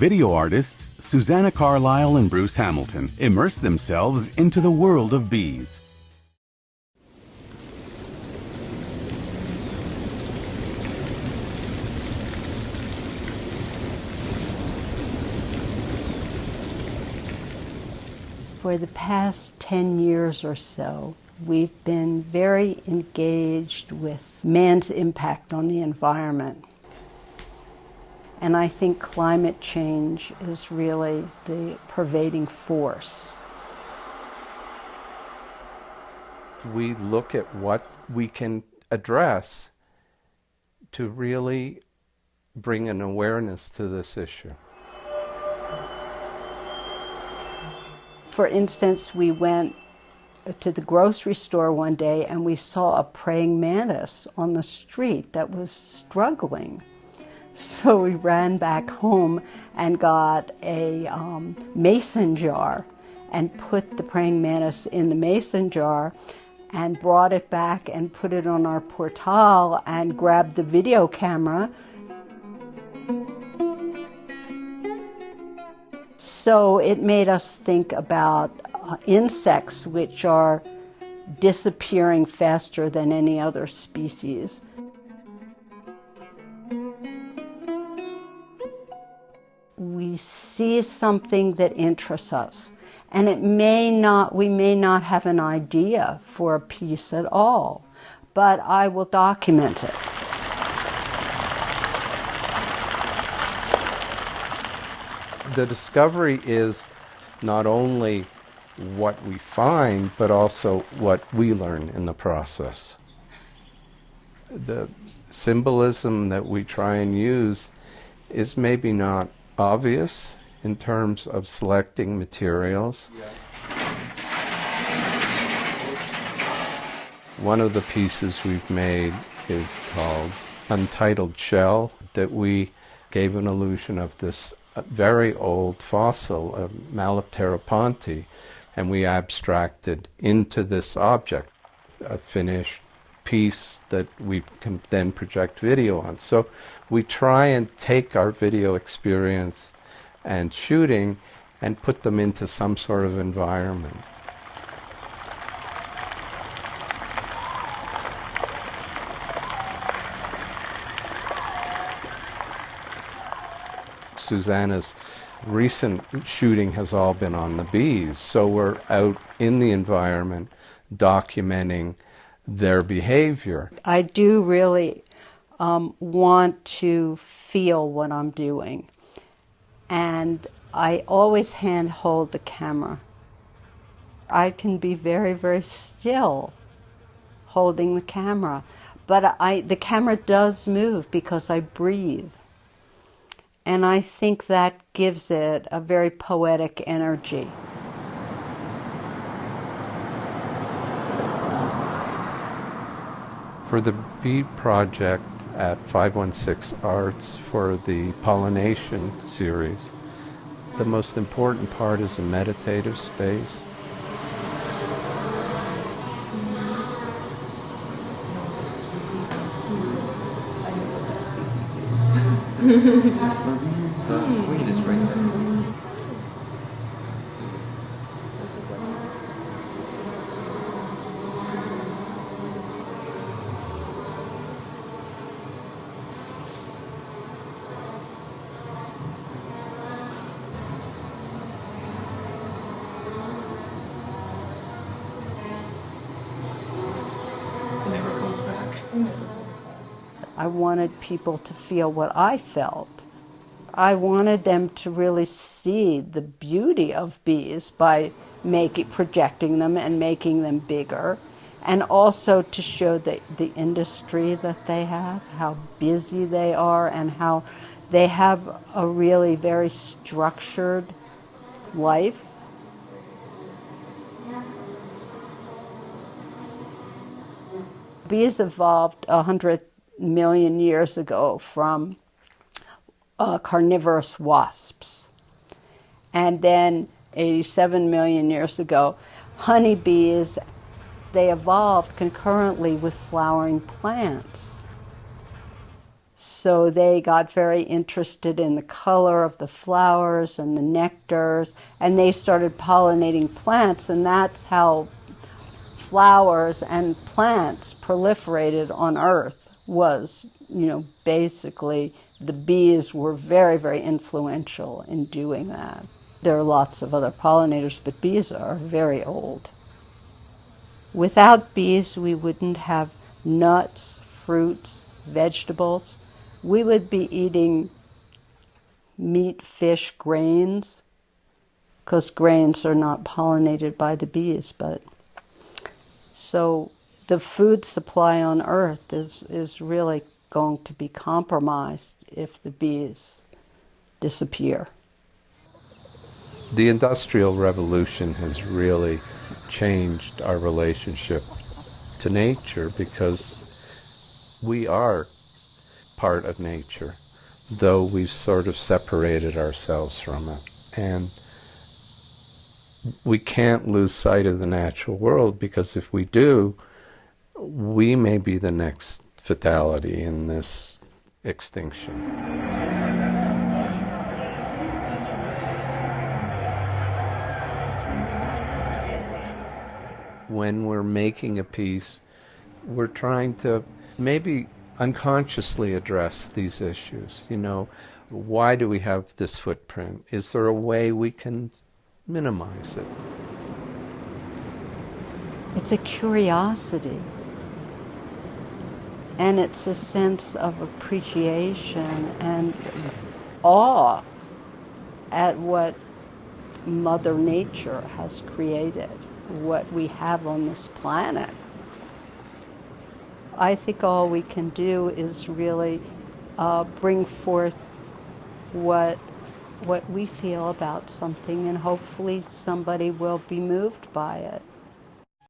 Video artists Susanna Carlisle and Bruce Hamilton immerse themselves into the world of bees. For the past 10 years or so, we've been very engaged with man's impact on the environment. And I think climate change is really the pervading force. We look at what we can address to really bring an awareness to this issue. For instance, we went to the grocery store one day and we saw a praying mantis on the street that was struggling. So we ran back home and got a mason jar and put the praying mantis in the mason jar and brought it back and put it on our portal and grabbed the video camera. So it made us think about insects which are disappearing faster than any other species. We see something that interests us, and we may not have an idea for a piece at all, but I will document it. The discovery is not only what we find, but also what we learn in the process. The symbolism that we try and use is maybe not obvious in terms of selecting materials. One of the pieces we've made is called Untitled Shell, that we gave an illusion of this very old fossil of Malapteroponte, and we abstracted into this object a finished piece that we can then project video on. So we try and take our video experience and shooting and put them into some sort of environment. Susanna's recent shooting has all been on the bees, so we're out in the environment documenting their behavior. I do really want to feel what I'm doing, and I always hand-hold the camera. I can be very, very still holding the camera, but the camera does move because I breathe. And I think that gives it a very poetic energy. For the bee project at 516 Arts for the pollination series, the most important part is a meditative space. The queen is right there. It never comes back. I wanted people to feel what I felt. I wanted them to really see the beauty of bees by projecting them and making them bigger, and also to show the industry that they have, how busy they are, and how they have a really very structured life. Bees evolved 100 million years ago from carnivorous wasps. And then 87 million years ago, honeybees, they evolved concurrently with flowering plants. So they got very interested in the color of the flowers and the nectars, and they started pollinating plants, and that's how flowers and plants proliferated on Earth. Was, basically the bees were very, very influential in doing that. There are lots of other pollinators, but bees are very old. Without bees, we wouldn't have nuts, fruits, vegetables. We would be eating meat, fish, grains, because grains are not pollinated by the bees. But so the food supply on Earth is really going to be compromised if the bees disappear. The Industrial Revolution has really changed our relationship to nature because we are part of nature, though we've sort of separated ourselves from it. And we can't lose sight of the natural world, because if we do, we may be the next fatality in this extinction. When we're making a piece, we're trying to maybe unconsciously address these issues. Why do we have this footprint? Is there a way we can minimize it? It's a curiosity, and it's a sense of appreciation and awe at what Mother Nature has created, what we have on this planet. I think all we can do is really bring forth what we feel about something, and hopefully somebody will be moved by it.